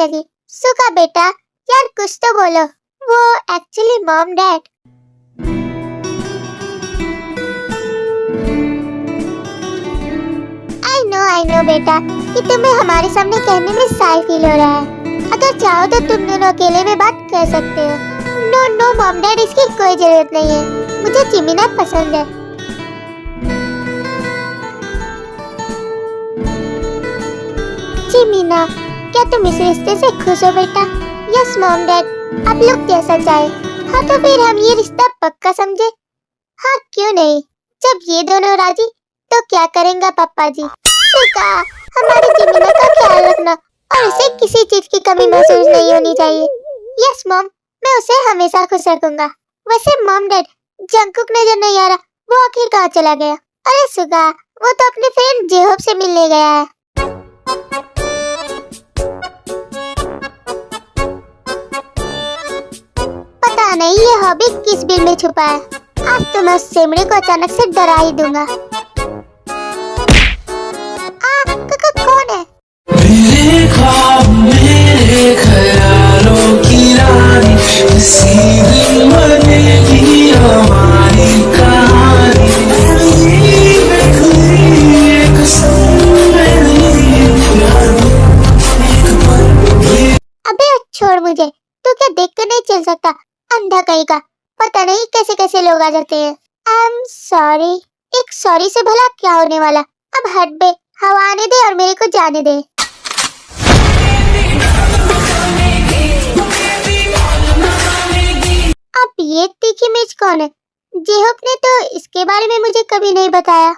लगी। सुगा बेटा यार कुछ तो बोलो। वो actually mom dad. I know बेटा कि तुम्हें हमारे सामने कहने में शाय फील हो रहा है। अगर चाहो तो तुम दोनों अकेले में बात कर सकते हो। नो नो मॉम डैड, इसकी कोई जरूरत नहीं है। मुझे जिमिना पसंद है। जिमिना, क्या तुम इस रिश्ते से खुश हो बेटा? यस मॉम डैड, आप लोग जैसा चाहे। हाँ तो फिर हम ये रिश्ता पक्का समझे? हाँ क्यों नहीं। जब ये दोनों राजी तो क्या करेंगे पापा जी। सुगा, हमारी जिमिना का ख्याल रखना और उसे किसी चीज की कमी महसूस नहीं होनी चाहिए। यस मॉम, मैं उसे हमेशा खुश रखूंगा। वैसे मॉम डैड, जंकुक नजर नहीं आ रहा, वो आखिर कहाँ चला गया? अरे सुगा, वो तो अपने फ्रेंड जेहोब से मिलने गया है। पता नहीं ये हॉबी किस बिल में छुपा है। आज तो मैं उस सेमड़े को अचानक से डरा ही दूंगा। कौन है? मेरे ख्वाब मेरे ख्यालों की रानी, इसी दिन बनेगी हमारी कहानी। अबे छोड़ मुझे, तू क्या देख कर नहीं चल सकता? अंधा कहीं का। पता नहीं कैसे कैसे लोग आ जाते हैं। I am sorry. एक सॉरी से भला क्या होने वाला? अब हट बे, हवा आने दे और मेरे को जाने दे। अब ये तीखी मिर्च कौन है? जेहोब ने तो इसके बारे में मुझे कभी नहीं बताया।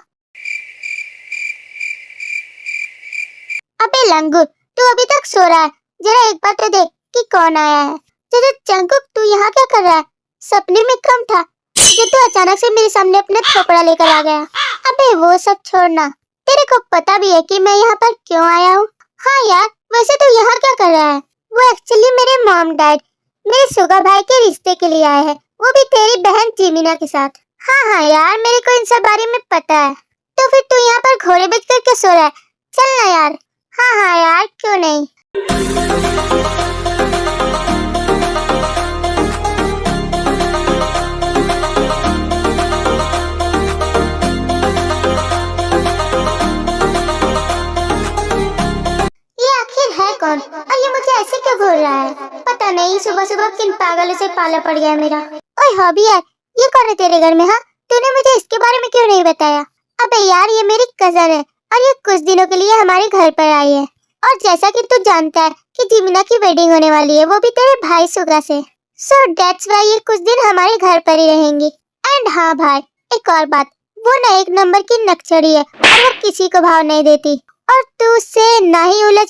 अबे लंगूर, तू अभी तक सो रहा है? जरा एक बार तो देख कि कौन आया है। जंकुक, तू यहाँ क्या कर रहा है? सपने में कम था जो तू अचानक से मेरे सामने अपना थोपड़ा लेकर आ गया। अबे वो सब छोड़ना, तेरे को पता भी है कि मैं यहाँ पर क्यों आया हूँ? हाँ यार, वैसे तू यहाँ क्या कर रहा है? वो एक्चुअली मेरे मॉम डैड मेरे सुगा भाई के रिश्ते के लिए आए हैं, वो भी तेरी बहन जिमिना के साथ। हाँ हाँ यार, मेरे को इन सब बारे में पता है। तो फिर तू यहाँ पर घोड़े बेच कर क्यों सो रहा है? चल ना यार। हाँ हाँ यार, क्यों नहीं। कौन? और ये मुझे ऐसे क्यों घूर रहा है? पता नहीं सुबह सुबह किन पागलों से पाला पड़ गया मेरा। ओए हॉबी यार, ये कौन है तेरे घर में? हाँ, तूने मुझे इसके बारे में क्यों नहीं बताया? अबे यार, ये मेरी कजन है और ये कुछ दिनों के लिए हमारे घर पर आई है। और जैसा कि तू जानता है कि जिमिना की वेडिंग होने वाली है, वो भी तेरे भाई सुगा से। सो दैट्स व्हाई ये कुछ दिन हमारे घर पर ही रहेंगी। एंड हाँ भाई, एक और बात, वो ना एक नंबर की नक्सड़ी है और वो किसी को भाव नहीं देती। और तू उससे ना ही उलझ,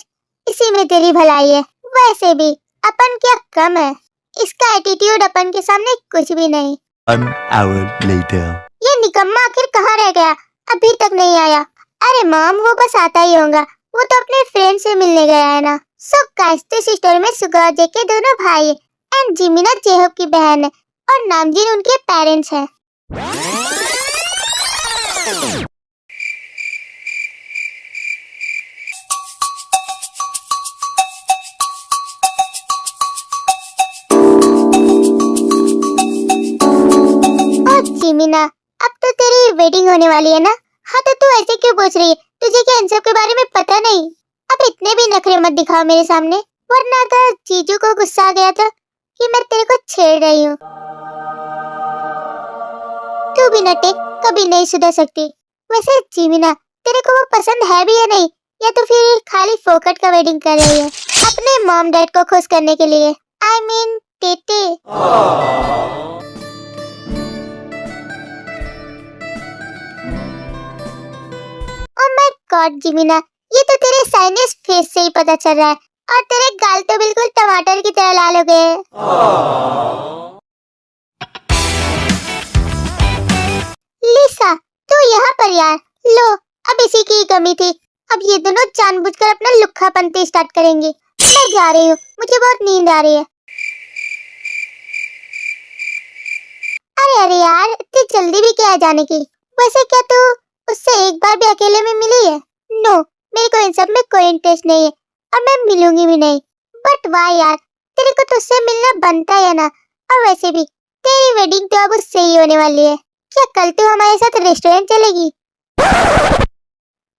इसी में तेरी भलाई है। वैसे भी अपन क्या कम है, इसका एटीट्यूड अपन के सामने कुछ भी नहीं। 1 hour later. ये निकम्मा आखिर कहाँ रह गया? अभी तक नहीं आया। अरे मॉम, वो बस आता ही होगा, वो तो अपने फ्रेंड से मिलने गया है ना। सो गाइस, इस स्टोरी में सुगा जे के दोनों भाई है एंड जिमिना जेहोब की बहन है और नामजीन उनके पेरेंट्स है। जिमिना, अब तो तेरी वेडिंग होने वाली है ना? हाँ तो तू ऐसे क्यों पूछ रही है? तुझे क्या इन सब के बारे में पता नहीं? अब इतने भी नखरे मत दिखाओ मेरे सामने, वरना अगर जीजू को गुस्सा आ गया था कि मैं तेरे को छेड़ रही हूँ। तू भी नटे कभी नहीं सुधर सकती। वैसे जिमिना, तेरे को वो पसंद है भी या नहीं? या तो फिर खाली फोकट का वेडिंग कर रही है अपने मॉम डैड को खुश करने के लिए? I mean Taetae. Oh my God जिमिना, ये तो तेरे साइनिस फेस से ही पता चल रहा है और तेरे गाल तो बिल्कुल टमाटर की तरह लाल हो गए। लिसा, तू यहाँ पर यार। लो, अब इसी की कमी थी। अब ये दोनों जानबूझकर अपना लुक्खापंती स्टार्ट करेंगे। मैं जा रही हूँ, मुझे बहुत नींद आ रही है। अरे यार, इतनी जल्दी भी क्या है जाने की? वैसे क्या तू उससे एक बार भी अकेले में मिली है? नो, मेरे को इन सब में कोई इंटरेस्ट नहीं है और मैं मिलूंगी भी नहीं। बट वाह यार, तेरे को तो उससे मिलना बनता है ना। और वैसे भी तेरी वेडिंग तो अब उससे ही होने वाली है। क्या कल तू हमारे साथ रेस्टोरेंट चलेगी?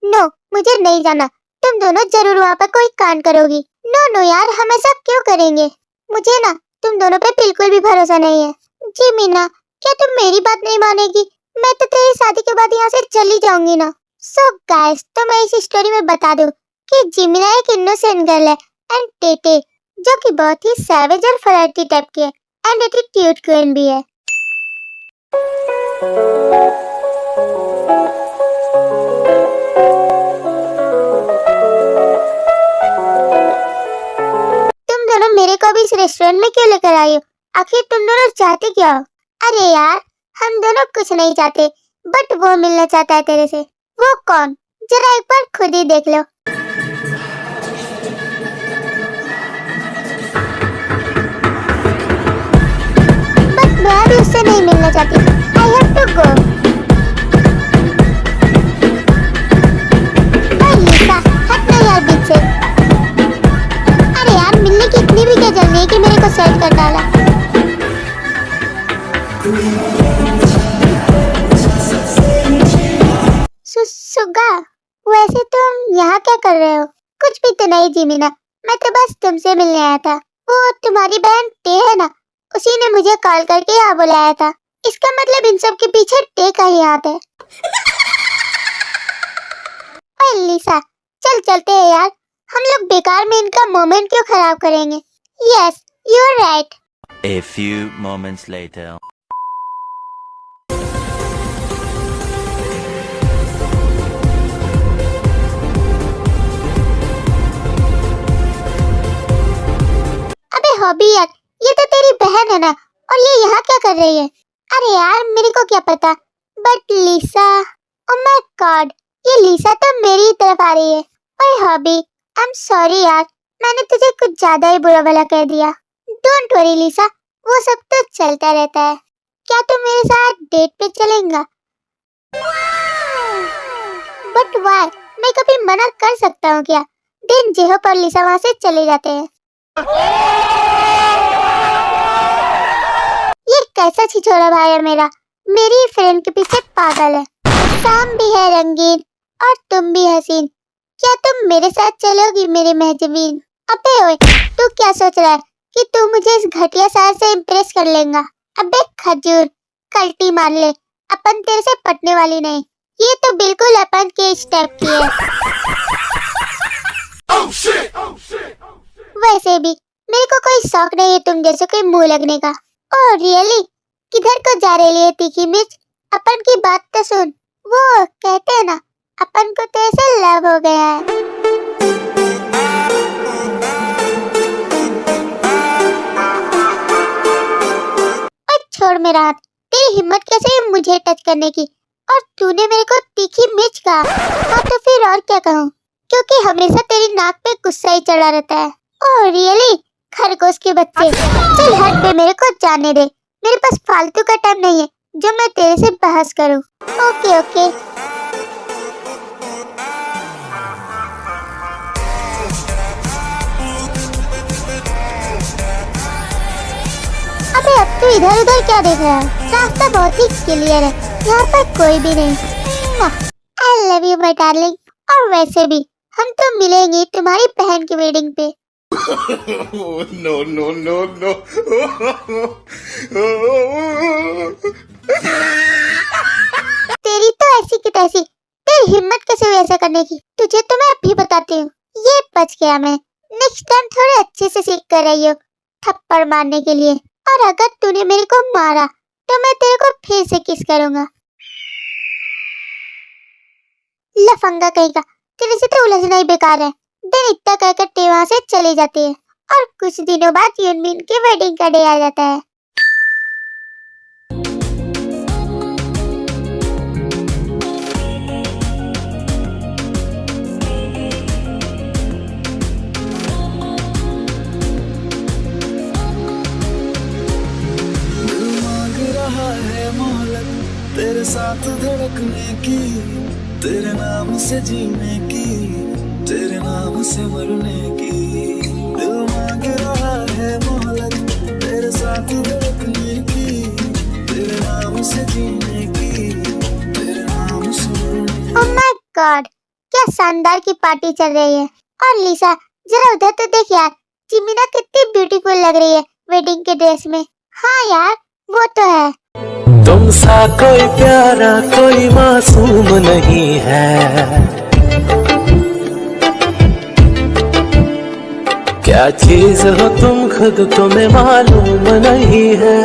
नो, मुझे नहीं जाना। तुम दोनों जरूर वहाँ पर कोई कांड करोगी। नो नो यार, हम ऐसा क्यों करेंगे? मुझे ना तुम दोनों पे बिल्कुल भी भरोसा नहीं है। जी मीना, क्या तुम मेरी बात नहीं मानेगी? मैं तो तेरी शादी के बाद यहाँ से चली जाऊंगी ना। सो गाइस, तो मैं इस स्टोरी में बता दूं कि जिमिना एक इनोसेंट गर्ल है एंड टेटे, जो कि बहुत ही सैवेज और फ्लर्टी टाइप की है एंड एटीट्यूड क्वीन भी है। तुम दोनों मेरे को भी इस रेस्टोरेंट में क्यों लेकर आई हो? आखिर तुम दोनों चाहते क्या हो? अरे यार, हम दोनों कुछ नहीं चाहते, बट वो मिलना चाहता है तेरे से। वो कौन? जरा एक बार खुद ही देख लो। बट मैं भी उससे नहीं मिलना चाहती। I have to go. ओए लिसा, हट ना यार बीच से। अरे यार, मिलने की इतनी भी क्या जल्दी है कि मेरे को सेट कर डाला। सुगा, वैसे तुम यहाँ क्या कर रहे हो? कुछ भी तो नहीं जिमिना, मैं तो बस तुमसे मिलने आया था। वो तुम्हारी बहन टे है ना, उसी ने मुझे कॉल करके यहाँ बुलाया था। इसका मतलब इन सब के पीछे टे का ही हाथ है। ओए लिसा, चल चलते हैं यार। हम लोग बेकार में इनका मोमेंट क्यों खराब करेंगे? Yes, you are right. A few moments later. अबे हॉबी यार, ये तो तेरी बहन है ना, और ये यहाँ क्या कर रही है? अरे यार, मेरे को क्या पता। But Lisa, oh my God, ये लिसा तो मेरी तरफ आ रही है। ओए हॉबी, आई एम सॉरी यार, मैंने तुझे कुछ ज्यादा ही बुरा भला कह दिया। डोंट वरी लिसा, वो सब तो चलता रहता है। क्या तुम मेरे साथ डेट पे चलेंगा? बट वाई, मैं कभी मना कर सकता हूँ क्या? दिन जेहो पर लिसा वहाँ से चले जाते हैं। ये कैसा छिछोरा भाई है मेरा, मेरी फ्रेंड के पीछे पागल है। शाम भी है रंगीन और तुम भी हसीन, क्या तुम मेरे साथ चलोगी मेरी महजबीन? अबे ओए, तू क्या सोच रहा है कि तू मुझे इस घटिया शहर से इम्प्रेस कर लेगा? अबे खजूर, कल्टी मार ले, अपन तेरे से पटने वाली नहीं। ये तो बिल्कुल अपन के स्टेप की है। वैसे भी मेरे को कोई शौक नहीं है तुम जैसे कोई मुंह लगने का। Oh really? किधर को जा रही है तीखी मिर्च? अपन की बात तो सुन। वो कहते हैं ना, अपन को तेरे से लव हो गया है। और छोड़ मेरा हाथ, तेरी हिम्मत कैसे हुई मुझे टच करने की? और तूने मेरे को तीखी मिर्च कहा। हाँ तो फिर और क्या कहूँ, क्योंकि हमेशा तेरी नाक पे गुस्सा ही चढ़ा रहता है। Oh really? खरगोश के बच्चे, चल हट बे, मेरे को जाने दे। मेरे पास फालतू का टाइम नहीं है जो मैं तेरे से बहस करूं। Okay okay. अबे अब तू इधर उधर क्या देख रहा है? रास्ता बहुत ही क्लियर है, यहाँ पर कोई भी नहीं। आई लव यू माय डार्लिंग। और वैसे भी हम तो मिलेंगे तुम्हारी बहन की वेडिंग पे। No, no, no, no. तेरी तो ऐसी की तैसी, तेरी हिम्मत कैसे हुई ऐसा करने की? तुझे तो मैं अभी बताती हूँ। ये बच गया मैं। नेक्स्ट टाइम थोड़े अच्छे से सीख कर रही हो थप्पड़ मारने के लिए। और अगर तूने मेरे को मारा तो मैं तेरे को फिर से किस करूँगा। लफंगा कहीं का, तेरे से तो उलझना ही बेकार है। दिन इतना कहकर टे वहाँ से चली जाती है और कुछ दिनों बाद यूनमिन की वेडिंग का डे आ जाता है। दिल मांग रहा है मोहलत तेरे साथ धड़कने की, तेरे नाम से जीने की, तेरे नाम से मरने की। दिल मांग है मोहलत तेरे साथ धड़कने की, तेरे नाम से जीने की, तेरे नाम सुनने। ओह माय गॉड, क्या शानदार की पार्टी चल रही है। और लिसा जरा उधर तो देख यार, जिमिना कितनी ब्यूटीफुल लग रही है वेडिंग के ड्रेस में। हाँ यार वो तो है। तुम सा कोई प्यारा कोई मासूम नहीं है, क्या चीज हो तुम खुद तुम्हें मालूम नहीं है।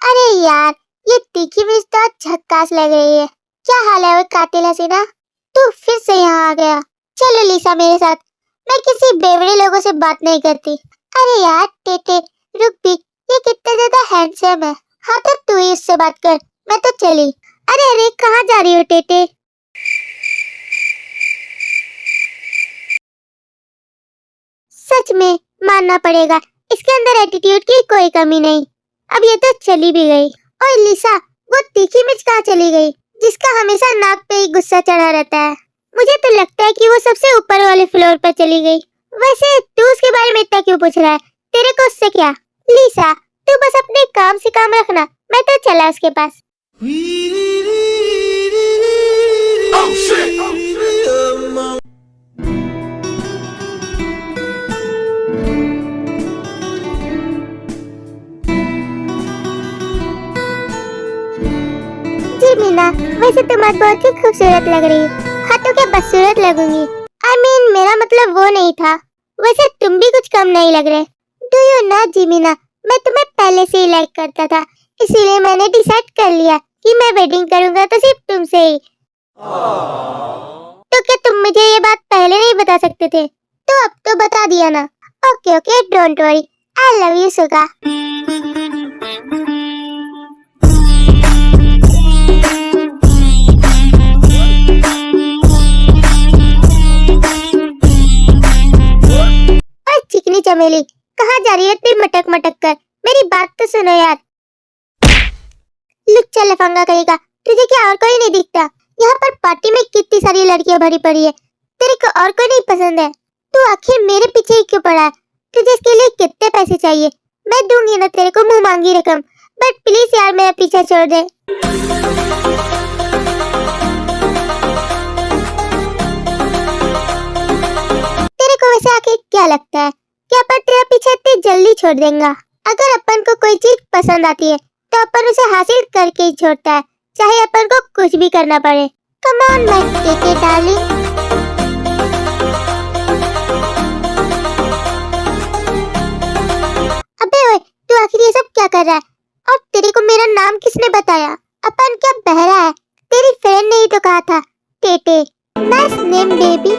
अरे यार ये तीखी मिर्च तो झक्कास लग रही है। क्या हाल है वो कातिल हसीना, तू फिर से यहाँ आ गया। चलो लिसा मेरे साथ, मैं किसी बेवड़े लोगों से बात नहीं करती। अरे यार टेटे रुक भी, ये कितना ज्यादा हैंडसम है। हाँ तो तू ही उससे बात कर, मैं तो चली। अरे अरे कहाँ जा रही हो टेटे? सच में मानना पड़ेगा, इसके अंदर एटीट्यूड की कोई कमी नहीं। अब ये तो चली भी गई। और लिसा वो तीखी मिर्च कहाँ चली गई जिसका हमेशा नाक पे ही गुस्सा चढ़ा रहता है? मुझे तो लगता है कि वो सबसे ऊपर वाले फ्लोर पर चली गई। वैसे तू उसके बारे में इतना क्यों पूछ रहा है, तेरे को उससे क्या? लिसा तू बस अपने काम से काम रखना, मैं तो चला उसके पास। जी मीना, वैसे तुम आज बहुत ही खूबसूरत लग रही हो। हाँ तो क्या बदसूरत लगूंगी? I mean, मेरा मतलब वो नहीं था। वैसे तुम भी कुछ कम नहीं लग रहे। डू यू नो जी मीना, मैं तुम्हें पहले से ही लाइक करता था, इसीलिए मैंने डिसाइड कर लिया कि मैं वेडिंग करूंगा तो सिर्फ तुमसे ही। तो क्या तुम मुझे ये बात पहले नहीं बता सकते थे? तो अब तो बता दिया ना। Okay okay don't worry, I love you Suga. चिकनी चमेली कहाँ जा रही है इतनी मटक मटक कर? मेरी बात तो सुनो यार। लुच्चा लफंगा कहेगा, तुझे क्या और कोई नहीं दिखता? यहाँ पर पार्टी में कितनी सारी लड़कियां भरी पड़ी है, तेरे को और कोई नहीं पसंद है? तू आखिर मेरे पीछे ही क्यों पड़ा है? तुझे इसके लिए कितने पैसे चाहिए? मैं दूंगी ना तेरे को मुंह मांगी रकम, बट प्लीज यार मेरा पीछा छोड़ दे। तेरे को वैसे आखिर क्या लगता है कि अपन तेरा पीछे इतनी जल्दी छोड़ देंगे? अगर अपन को कोई चीज पसंद आती है तो अपन उसे हासिल करके ही छोड़ता है, चाहे अपन को कुछ भी करना पड़े। Come on my Tete darling. अबे ओए, तू आखिर ये सब क्या कर रहा है? और तेरे को मेरा नाम किसने बताया? अपन क्या बहरा है? तेरी फ्रेंड ने ही तो कहा था टेटे। Nice name baby.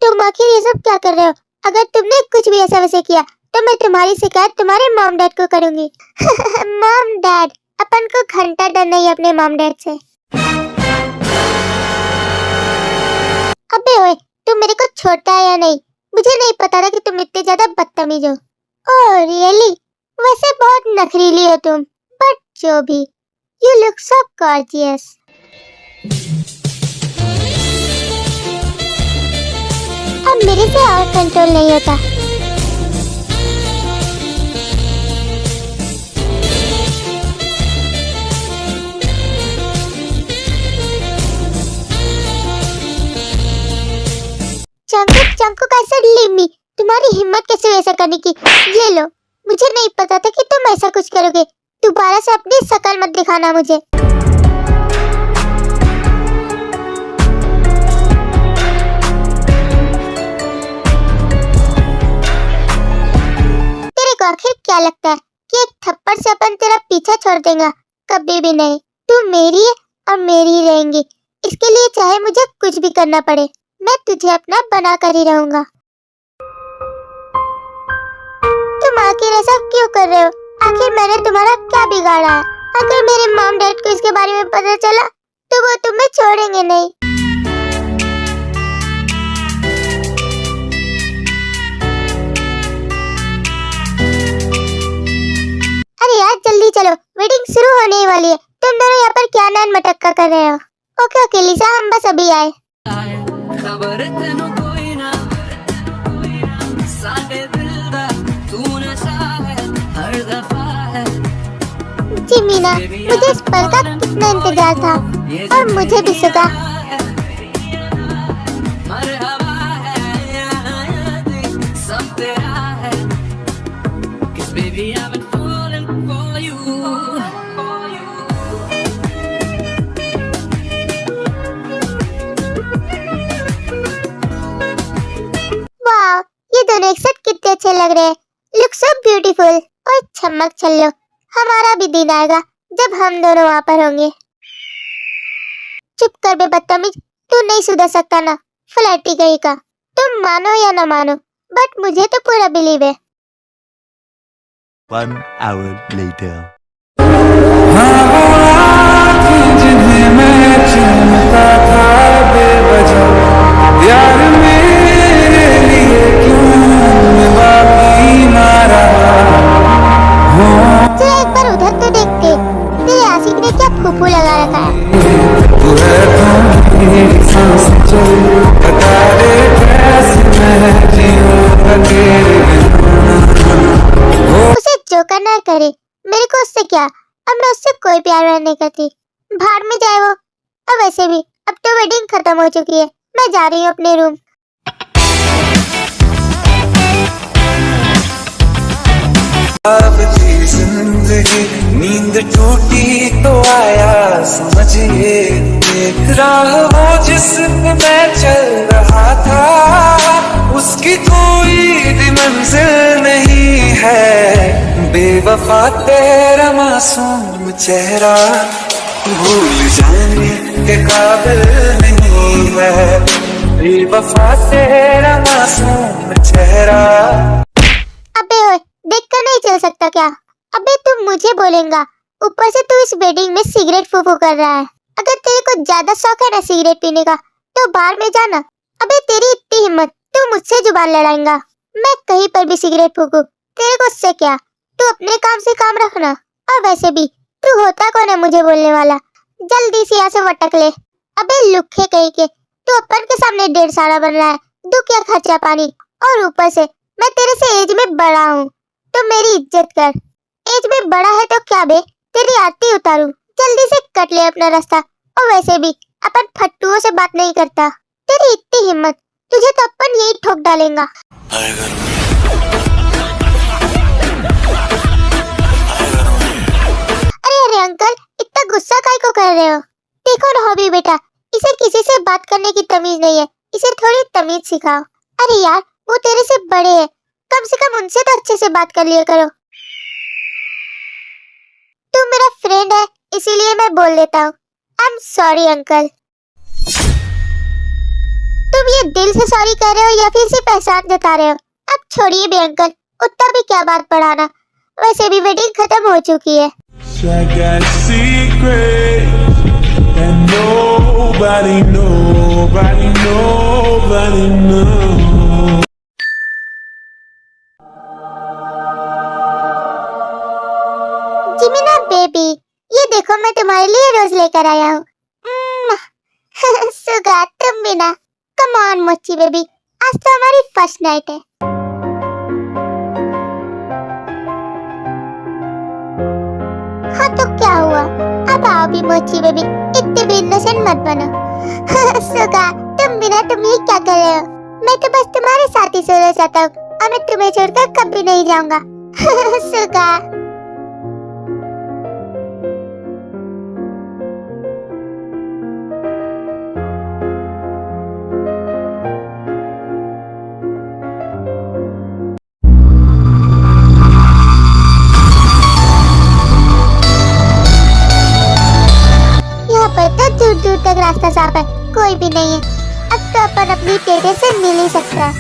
तुम आखिर ये सब क्या कर रहे हो? अगर तुमने कुछ भी ऐसा वैसे किया तो मैं तुम्हारी शिकायत तुम्हारे मॉम डैड को करूंगी। Mom dad? अपन को घंटा डर नहीं है अपने मॉम डैड से। अबे ओए, तुम मेरे को छोड़ता है या नहीं? मुझे नहीं पता था कि तुम इतने ज्यादा बदतमीज हो। Oh really? वैसे बहुत नखरीली हो तुम, बट जो भी, यू लुक सो गॉर्जियस। अब मेरे से और कंट्रोल नहीं होता। चंकू कैसे लिम्मी, तुम्हारी हिम्मत कैसे ऐसा करने की? ये लो, मुझे नहीं पता था कि तुम ऐसा कुछ करोगे। दोबारा से अपनी शक्ल मत दिखाना मुझे। तेरे को आखिर क्या लगता है कि एक थप्पड़ से अपन तेरा पीछा छोड़ देगा? कभी भी नहीं। तू मेरी है और मेरी ही रहेंगी। इसके लिए चाहे मुझे कुछ भी करना पड़े, मैं तुझे अपना बना कर ही रहूंगा। तुम आखिर ऐसा क्यों कर रहे हो? आखिर मैंने तुम्हारा क्या बिगाड़ा है? अगर मेरे मॉम डैड को इसके बारे में पता चला तो वो तुम्हें छोड़ेंगे नहीं। अरे यार जल्दी चलो, वेडिंग शुरू होने ही वाली है। तुम दोनों यहाँ पर क्या नान मटक्का कर रहे हो? ओके ओके लिसा, हम बस अभी आए। खबर तेनू कोई ना साडे दिल दा तू नशा है हर दफा है जी मीना, मुझे इस पल का कितना इंतजार था और मुझे भी सुगा। मरहबा है सब तेरा है Cause baby I've been falling for you वाह, ये दोनों एक साथ कितने अच्छे लग रहे हैं। Look so beautiful. और चमक चलो, हमारा भी दिन आएगा जब हम दोनों वहाँ पर होंगे। चुप कर बे बदतमीज, तू नहीं सुधर सकता ना, फ्लर्टी कहीं का। तुम मानो या ना मानो, बट मुझे तो पूरा बिलीव है। 1 hour later. जिन्हें मैं चुनता था बेवजह यार मेरे लिए क्यों बाकी ना रहा चल एक बार उधर तो देखते, तेरे आशिक ने क्या फूफू लगा रखा है। तू है तो मेरी सांस चल बता दे कैसे मैं जीऊंगा तेरे बिना उसे जो करना है करे, मेरे को उससे क्या। अब मैं उससे कोई प्यार व्यार नहीं करती, भाड़ में जाए वो। और वैसे भी अब तो वेडिंग खत्म हो चुकी है, मैं जा रही हूँ अपने रूम। अब की जिंदगी नींद टूटी तो आया समझिए एक राह वो जिस पे मैं चल रहा था उसकी कोई भी मंजिल नहीं है बेवफा तेरा मासूम चेहरा भूल जाने के काबिल नहीं है बेवफा तेरा मासूम चेहरा। अबे ओए, देख कर नहीं चल सकता क्या? अबे तू मुझे बोलेगा, ऊपर से तू इस वेडिंग में सिगरेट फूफू कर रहा है। अगर तेरे को ज्यादा शौक है ना सिगरेट पीने का तो बाहर में जाना। अबे तेरी इतनी हिम्मत, तू मुझसे जुबान लड़ाएगा? मैं कहीं पर भी सिगरेट फूकू, तेरे को उससे क्या? तू अपने काम से काम रखना। और वैसे भी तू होता कौन है मुझे बोलने वाला? जल्दी से यहाँ से वटक ले। अबे लुखे कहीं के, तू अपन के सामने ढेर सारा बन रहा है, तू क्या खर्चा पानी। और ऊपर से मैं तेरे से एज में बड़ा हूँ तो मेरी इज्जत कर। एज में बड़ा है तो क्या बे, तेरी आरती उतारू। जल्दी से कट ले अपना रास्ता। और वैसे भी अपन फट्टुओं से बात नहीं करता। तेरी इतनी हिम्मत, तुझे तो अपन यही ठोक डालेगा। अरे अरे अंकल, इतना गुस्सा काहे को कर रहे हो? देखो ना हॉबी बेटा, इसे किसी से बात करने की तमीज नहीं है, इसे थोड़ी तमीज सिखाओ। अरे यार, वो तेरे से बड़े हैं, कम से कम उनसे तो अच्छे से बात कर लिया करो। तू मेरा फ्रेंड है इसीलिए मैं बोल देता हूँ। I am sorry uncle. तुम ये दिल से सॉरी कह रहे हो या फिर सिर्फ एहसान जता रहे हो? अब छोड़िए भी अंकल, उतना भी क्या बात बढ़ाना। वैसे भी वेडिंग खत्म हो चुकी है। I got a secret and nobody knows. जिमिना बेबी, ये देखो मैं तुम्हारे लिए रोज लेकर आया हूँ। सुगा तुम भी ना। कम ऑन मोची बेबी, आज तो हमारी फर्स्ट नाइट है। हाँ तो क्या हुआ, अब आओ भी मोची बेबी, इतने भी इनोसेंट मत बनो। सुगा तुम बिना तुम ही क्या कर रहे हो? मैं तो बस तुम्हारे साथ ही सोना चाहता हूँ और मैं तुम्हें छोड़कर कभी नहीं जाऊंगा। सुगा दूर दूर तक रास्ता साफ है, कोई भी नहीं है। अब तो अपन अपनी टेढ़े से मिल ही सकता है।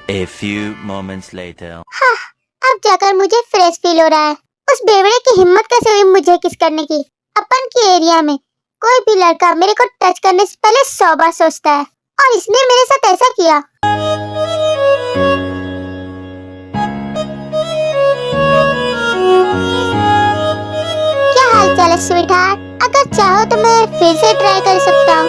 A few moments later. हाँ, अब जाकर मुझे फ्रेश फील हो रहा है। उस बेवड़े की हिम्मत कैसे हुई मुझे किस करने की? अपन के एरिया में कोई भी लड़का मेरे को टच करने से पहले 100 बार सोचता है, और इसने मेरे साथ ऐसा किया। क्या हाल चाल है स्वीट हार्ट? अगर चाहो तो मैं फिर से ट्राई कर सकता हूँ।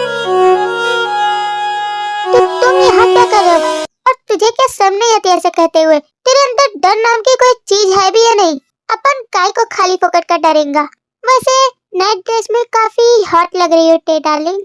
तुम यहाँ क्या कर रहे हो? और तुझे क्या शर्म नहीं आती ऐसा कहते हुए? तेरे अंदर डर नाम की कोई चीज है भी या नहीं? अपन काय को खाली फोकट का डरेंगा? वैसे नाइट ड्रेस में काफी हॉट लग रही हो टे डार्लिंग।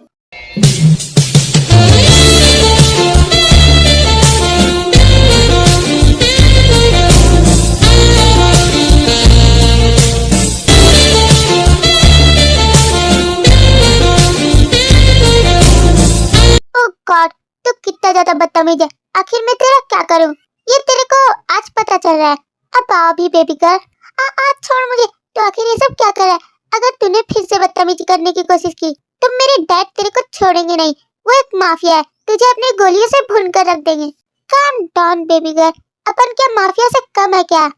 ओह गॉड, तू कितना ज्यादा बदतमीज है। आखिर मैं तेरा क्या करूं? ये तेरे को आज पता चल रहा है। अब आओ भी बेबी गर्ल। आज छोड़ मुझे। तो आखिर ये सब क्या कर रहा है? अगर तूने फिर से बदतमीजी करने की कोशिश की तो मेरे डैड तेरे को छोड़ेंगे नहीं। वो एक माफिया है, तुझे अपनी गोलियों से भून कर रख देंगे। Calm down baby girl. अपन क्या माफिया से कम है क्या?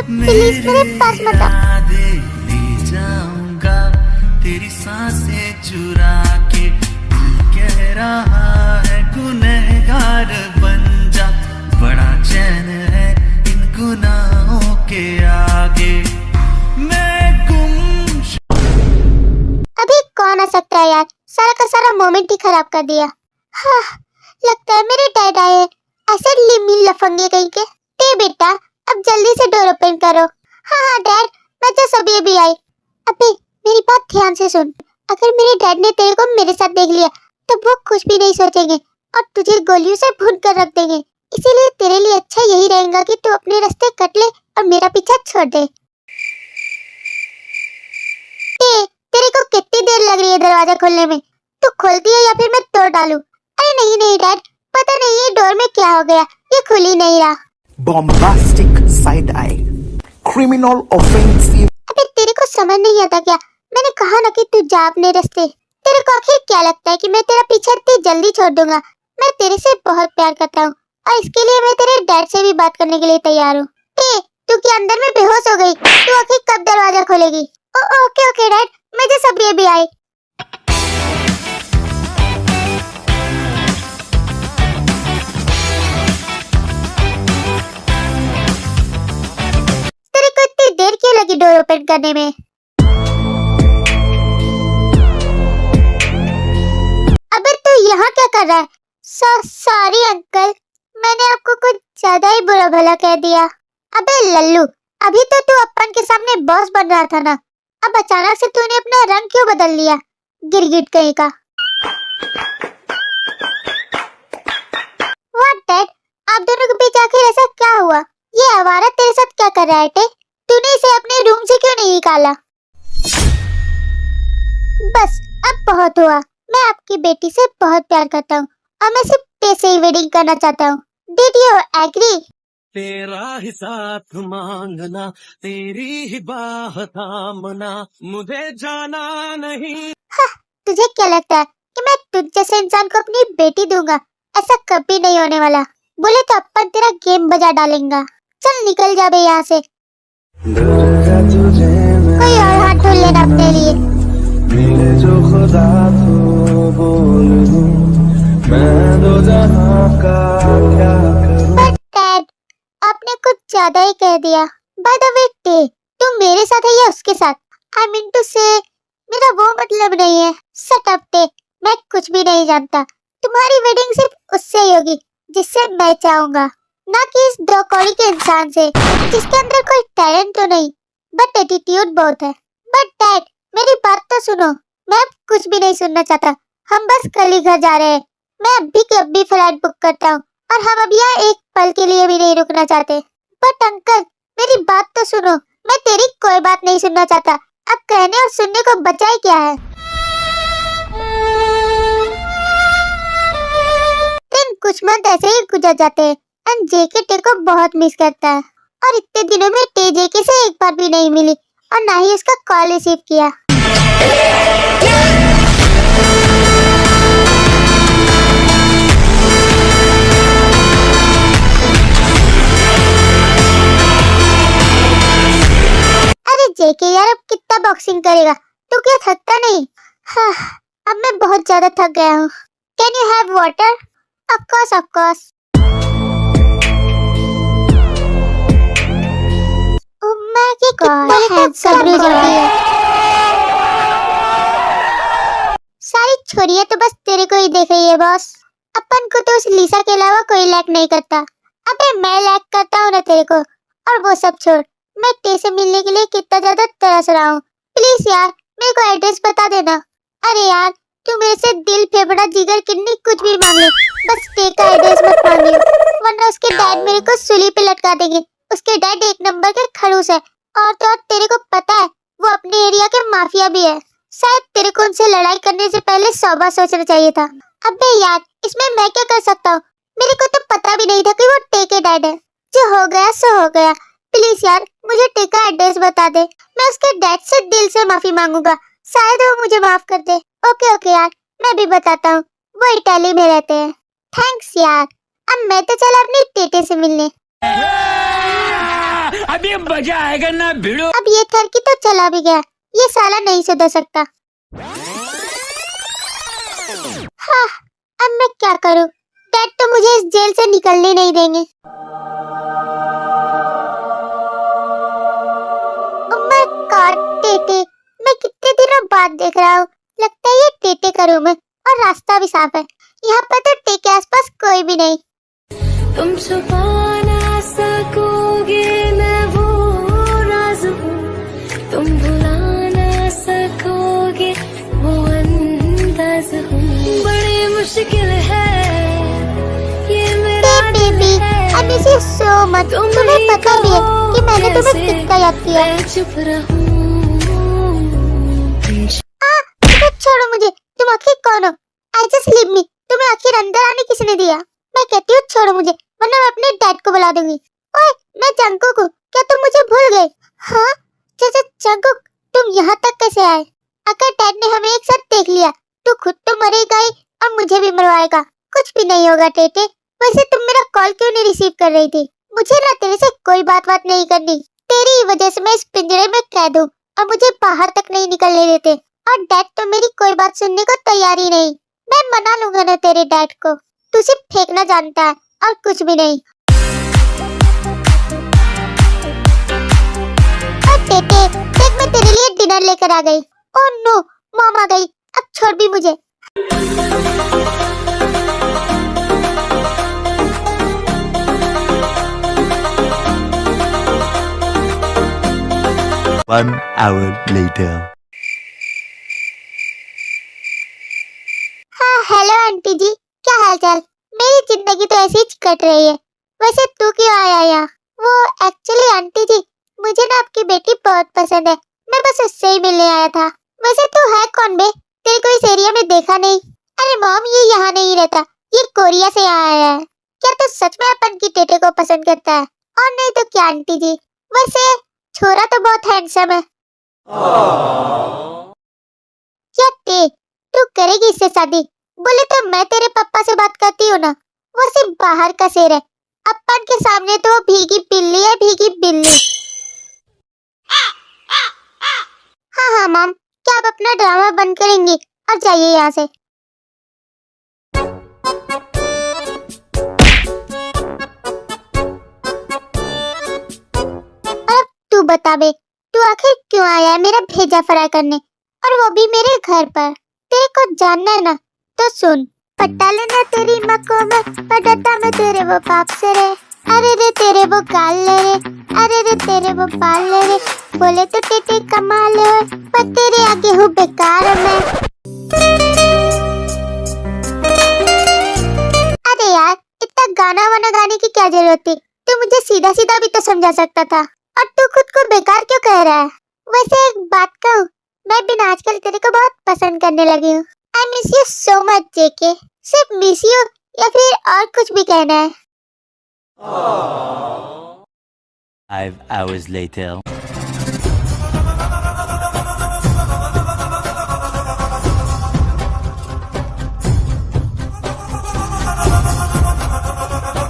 प्लीज मेरे पास मत आ। ले जाऊंगा तेरी सांसें चुरा के, कह रहा है गुनहगार बन जा, बड़ा चैन है इन गुनाहों के आगे, मैं गुम। अभी कौन आ सकता है यार? सारा का सारा मोमेंट ही खराब कर दिया। हाँ, लगता है मेरे डैड आए। ऐसे लिमी लफंगे कहीं के। बेटा अब जल्दी से डोर ओपन करो। हाँ डैड, मैं जस्ट अभी आई। अबे मेरी बात ध्यान से सुन। अगर मेरे डैड ने तेरे को मेरे साथ देख लिया तो वो कुछ भी नहीं सोचेंगे और तुझे गोलियों से भून कर रख देंगे। इसीलिए तेरे लिए अच्छा यही रहेगा कि तू अपने रास्ते कट ले और मेरा पीछा छोड़ दे। तेरे को कितनी देर लग रही है दरवाजा खोलने में? तू खोलती है या फिर मैं तोड़ डालूं? अरे नहीं डैड, पता नहीं ये डोर में क्या हो गया, ये खुल ही नहीं रहा। Bombastic side eye, criminal offensive. अबे तेरे को समझ नहीं आता क्या? मैंने कहा ना कि तू जा अपने रास्ते। तेरे को आखिर क्या लगता है कि मैं तेरा पीछा इतनी जल्दी छोड़ दूंगा? मैं तेरे से बहुत प्यार करता हूँ और इसके लिए मैं तेरे डैड से भी बात करने के लिए तैयार हूँ। तू क्या अंदर में बेहोश हो गई? तू आखिर कब दरवाजा खोलेगी? ओके डैड, मैं जस्ट अभी आई। देर क्यों लगी डोर ओपन करने में? अबे तू यहाँ क्या कर रहा है? सॉरी अंकल, मैंने आपको कुछ ज्यादा ही बुरा भला कह दिया। अबे लल्लू, अभी तो तू अपन के सामने बॉस बन रहा था ना, अब अचानक से तूने अपना रंग क्यों बदल लिया? गिरगिट कहीं का। व्हाट डैड, आप दोनों के बीच आखिर ऐसा क्या हुआ? ये आवारा तेरे साथ क्या कर रहा है टे? तूने इसे अपने रूम से क्यों नहीं निकाला? बस अब बहुत हुआ। मैं आपकी बेटी से बहुत प्यार करता हूँ और मैं सिर्फ पैसे ही वेडिंग करना चाहता हूँ। Did you agree? तेरा ही साथ मांगना, तेरी ही बाह थामना, मुझे जाना नहीं। हाँ, तुझे क्या लगता है कि मैं तुझ जैसे इंसान को अपनी बेटी दूंगा? ऐसा कभी नहीं होने वाला। बोले तो अपन तेरा गेम बजा डालेंगा। चल निकल जा बे यहाँ से। कोई और हाथ ढूंढ लेना अपने लिए। मिले जो खुदा तो बोल दूं, मैं दो जहां का क्या करूं। बट डैड, आपने कुछ ज्यादा ही कह दिया। बाय द वे टे, तुम मेरे साथ है या उसके साथ? आई मीन टू से मेरा वो मतलब नहीं है। शट अप टे, मैं कुछ भी नहीं जानता। तुम्हारी वेडिंग सिर्फ उससे ही होगी जिससे मैं चाहूंगा, ना कि इस दो कौड़ी के इंसान से जिसके अंदर कोई टैलेंट तो नहीं बट एटीट्यूड बहुत है। बट डैड, मेरी बात तो सुनो। मैं अब कुछ भी नहीं सुनना चाहता। हम बस कल ही घर जा रहे हैं। मैं अभी के अभी फ्लाइट बुक करता हूँ और हम अब यहाँ एक पल के लिए भी नहीं रुकना चाहते। बट अंकल, मेरी बात तो सुनो। मैं तेरी कोई बात नहीं सुनना चाहता। अब कहने और सुनने को बचा ही क्या है? दिन कुछ मंथ ऐसे ही गुजर जाते हैं एंड जेके टे को बहुत मिस करता है और इतने दिनों में टे जेके से एक बार भी नहीं मिली और ना ही उसका कॉल रिसीव किया। जेके यार, अब कितना बॉक्सिंग करेगा? तू क्या थकता नहीं? हाँ, अब मैं बहुत ज्यादा थक गया हूँ। Can you have water? Of course of course. मैं सारी छोरियां तो बस तेरे को ही देख रही है बॉस। अपन को तो उस लिसा के अलावा कोई लाइक नहीं करता। अबे मैं लाइक करता हूँ ना तेरे को। और वो सब छोड़, मैं तेरे से मिलने के लिए कितना ज्यादा तरस रहा हूँ। प्लीज यार मेरे को एड्रेस बता देना। अरे यार तू मेरे से दिल, फेफड़ा, जिगर, किडनी कुछ भी मांग ले, बस टे का एड्रेस मत मांगियो, वरना उसके डैड मेरे को सूली पे लटका देंगे। उसके डैड एक नंबर के खड़ूस है। और तो और तेरे को पता है वो अपने एरिया के माफिया भी है। शायद तेरे को उनसे लड़ाई करने से पहले 100 बार सोचना चाहिए था। अबे यार इसमें मैं क्या कर सकता हूँ? मेरे को तो पता भी नहीं था कि वो टे के डैड है। जो हो गया सो हो गया। प्लीज यार मुझे टे का एड्रेस बता दे। मैं उसके डैड से दिल से माफी मांगूंगा, शायद वो मुझे माफ कर दे। ओके ओके यार मैं भी बताता हूँ, वो इटाली में रहते हैं। थैंक्स यार। अब मैं तो चला अपनी टेटे से मिलने। अभी मजा आएगा ना भिड़ो। अब ये टर्की तो चला भी गया, ये साला नहीं सुधर सकता। हाँ अब मैं क्या करूँ? डैड तो मुझे इस जेल से निकलने नहीं देंगे। मैं टेटे, मैं कितने दिनों बाद देख रहा हूँ। लगता है ये टेटे का रूम है और रास्ता भी साफ है। यहाँ पर तो टे के आसपास कोई भी नहीं। तुम छुपा ना सकोगे मैं वो राज हूँ, तुम भुला ना सकोगे वो अंदाज हूँ। बड़ी मुश्किल है ये मेरा baby, I miss you so much। तुम्हें पता भी है कि मैंने तुम्हें कितना याद किया। मैं चुप रहूँ। छोड़ो मुझे, तुम आखिर कौन हो? I just leave me। तुम्हें आखिर अंदर आने किसने दिया? मैं कहती हूँ छोड़ो मुझे, वरना मैं अपने डैड को बुला दूंगी। ओए मैं जंकुक हूँ, क्या तुम मुझे भूल गए? हाँ चाचा जंकुक, तुम यहाँ तक कैसे आए? अगर डैड ने हमें एक साथ देख लिया तो खुद तो मरेगा ही और मुझे भी मरवाएगा। कुछ भी नहीं होगा टेटे। वैसे तुम मेरा कॉल क्यों नहीं रिसीव कर रही थी? मुझे ना तेरे से कोई बात नहीं करनी। तेरी वजह से मैं इस पिंजरे में कैद हूँ और मुझे बाहर तक नहीं निकलने देते। और डैड तो मेरी कोई बात सुनने को तैयार ही नहीं। मैं मना लूंगा ना तेरे डैड को। तू सिर्फ फेंकना जानता है और कुछ भी नहीं। और टेटे देख मैं तेरे लिए डिनर लेकर आ गई। ओह नो मॉम आ गई, अब छोड़ भी मुझे। 1 hour later. हाँ हेलो आंटी जी, क्या हाल चाल? मेरी जिंदगी तो ऐसी ही कट रही है। वैसे तू क्यों आया यहाँ? वो एक्चुअली आंटी जी, मुझे ना आपकी बेटी बहुत पसंद है। मैं बस उससे ही मिलने आया था। वैसे तू है कौन बे? तेरे को इस एरिया में देखा नहीं। अरे मॉम ये यहाँ नहीं रहता, ये कोरिया से यहाँ आया है। क्या तू सच में अपन की टेटे को पसंद करता है? और नहीं तो क्या आंटी जी? वैसे छोरा तो बहुत हैंडसम है। क्या टे तू करेगी इससे शादी? बोले तो मैं तेरे पापा से बात करती हूँ ना, वो सिर्फ बाहर का शेर है। अपन के सामने तो वो भीगी बिल्ली है, भीगी बिल्ली। हाँ हाँ मॉम, क्या आप अपना ड्रामा बंद करेंगी और जाइए यहाँ से। अब तू बता बे, तू आखिर क्यों आया है मेरा भेजा फ्राई करने, और वो भी मेरे घर पर? तेरे को जानना है ना तो सुन। पटा लेना तेरी माँ को मैं, पटाता मैं तेरे वो बाप से रे। अरे रे तेरे वो गाल ले रे, अरे रे तेरे वो बाल ले रे। बोले तो टेटे कमाल है, पर तेरे आगे हूँ बेकार मैं। अरे यार इतना गाना वाना गाने की क्या जरूरत थी? तू मुझे सीधा सीधा भी तो समझा सकता था। और तू खुद को बेकार क्यों कह रहा है? वैसे एक बात कहूँ, मैं भी आजकल तेरे को बहुत पसंद करने लगी हूँ। I miss you so much जेके। सिर्फ मिस यू या फिर और कुछ भी कहना है? 5 hours later.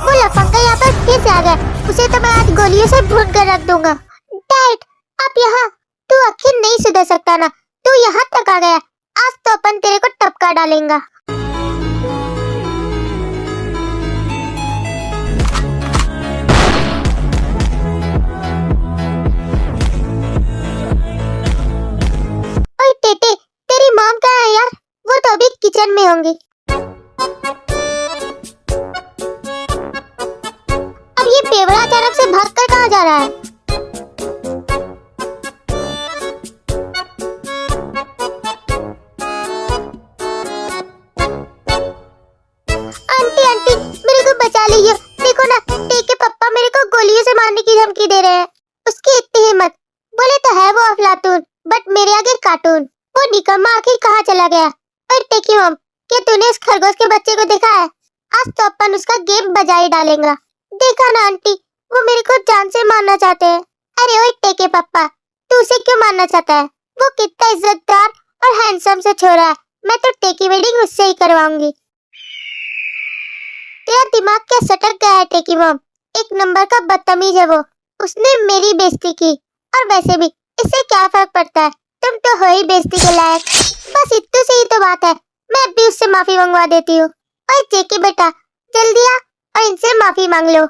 वो लफंगा यहाँ पर फिर से आ गया। उसे तो मैं आज गोलियों से भून कर रख दूंगा। डैड आप यहाँ? तू आखिर नहीं सुधर सकता ना? तू यहाँ तक आ गया, आज तो अपन तेरे को टपका डालेंगा। ओए टेटे, तेरी मॉम कहाँ है यार? वो तो अभी किचन में होंगी। अब ये पेवड़ा अचानक से भागकर कहाँ जा रहा है? आंटी आंटी, मेरे को बचा लीजिए। देखो ना, टेके पापा मेरे को गोलियों से मारने की धमकी दे रहे हैं। उसकी इतनी हिम्मत, बोले तो है वो अफलातून, बट मेरे आगे कार्टून। वो निकम्मा आखिर कहाँ चला गया? और टेकी मॉम, क्या तूने उस खरगोश के बच्चे को देखा है? आज तो अपन उसका गेम बजा ही डालेंगा। देखा ना आंटी, वो मेरे को जान से मारना चाहते हैं। अरे ओए टेके पापा, तू उसे क्यों मारना चाहता है? वो कितना इज्जतदार और हैंडसम से छोरा है। मैं तो टेकी वेडिंग उससे ही करवाऊंगी। तेरा दिमाग क्या सटक गया है टेकी मॉम? एक नंबर का बदतमीज है वो। उसने मेरी बेइज्जती की, और वैसे भी इससे क्या फर्क पड़ता है? तुम तो हो ही बेइज्जती के लायक। बस इतने से ही तो बात है। मैं अभी उससे माफी मंगवा देती हूँ। और जेके बेटा, जल्दी आ और इनसे माफी मांग लो।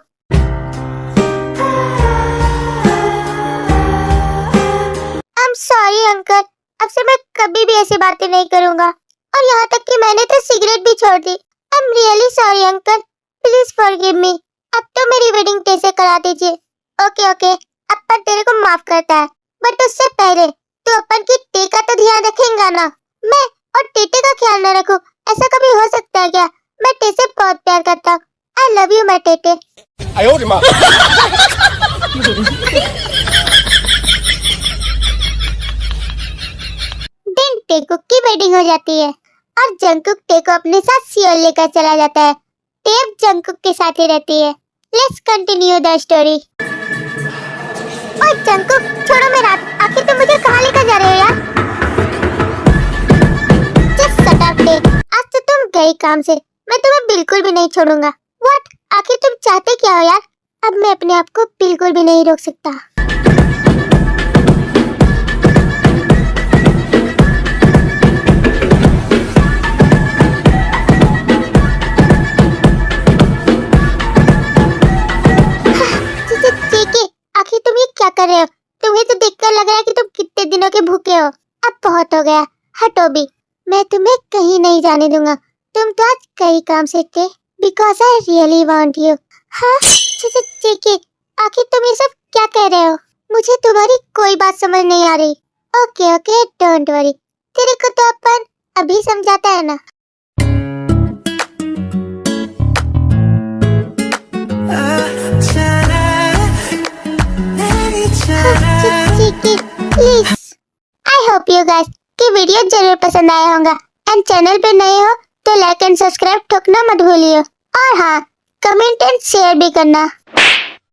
I'm sorry अंकल, अब से मैं कभी भी ऐसी बातें नहीं करूँगा। और यहाँ तक कि मैंने तो सिगरेट भी छोड़ दी। I'm really sorry uncle, please forgive me. अब तो मेरी वेडिंग टे से करा दीजिए। ओके ओके, अपन तेरे को माफ करता है, बट उससे पहले तू अपन की टे का तो ध्यान रखेगा ना? मैं और टेटे का ख्याल न रखूं, ऐसा कभी हो सकता है क्या? मैं टे से बहुत प्यार करता हूँ। आई लव यू माय टेटे। दिन टेकुक की वेडिंग हो जाती है और जंगकुक टे को अपने साथ सियोल लेकर चला जाता है। टेप जंगकुक के साथ ही रहती है। Let's continue the story. ओए जंगकुक, छोड़ो मेरा हाथ। आखिर तुम मुझे कहाँ लेकर जा रहे हो यार? जस्ट शट अप टे, आज तो तुम गई काम से। मैं तुम्हें बिल्कुल भी नहीं छोड़ूंगा। व्हाट? आखिर तुम चाहते क्या हो यार? अब मैं अपने आप को बिल्कुल भी नहीं रोक सकता। आखिर तुम ये क्या कर रहे हो? तुम्हें तो देखकर लग रहा है कि तुम कितने दिनों के भूखे हो। अब बहुत हो गया, हटो भी। मैं तुम्हें कहीं नहीं जाने दूंगा। तुम तो आज कई काम से थे, because I really want you. हाँ चीकी, आखिर तुम ये सब क्या कह रहे हो? मुझे तुम्हारी कोई बात समझ नहीं आ रही। Okay okay, don't worry. तेरे को तो अपन अभी समझाता है ना। Please, I hope you guys कि वीडियो जरूर पसंद आया होगा। एंड चैनल पे नए हो तो लाइक एंड सब्सक्राइब ठोकना मत भूलिए। और हाँ, कमेंट एंड शेयर भी करना।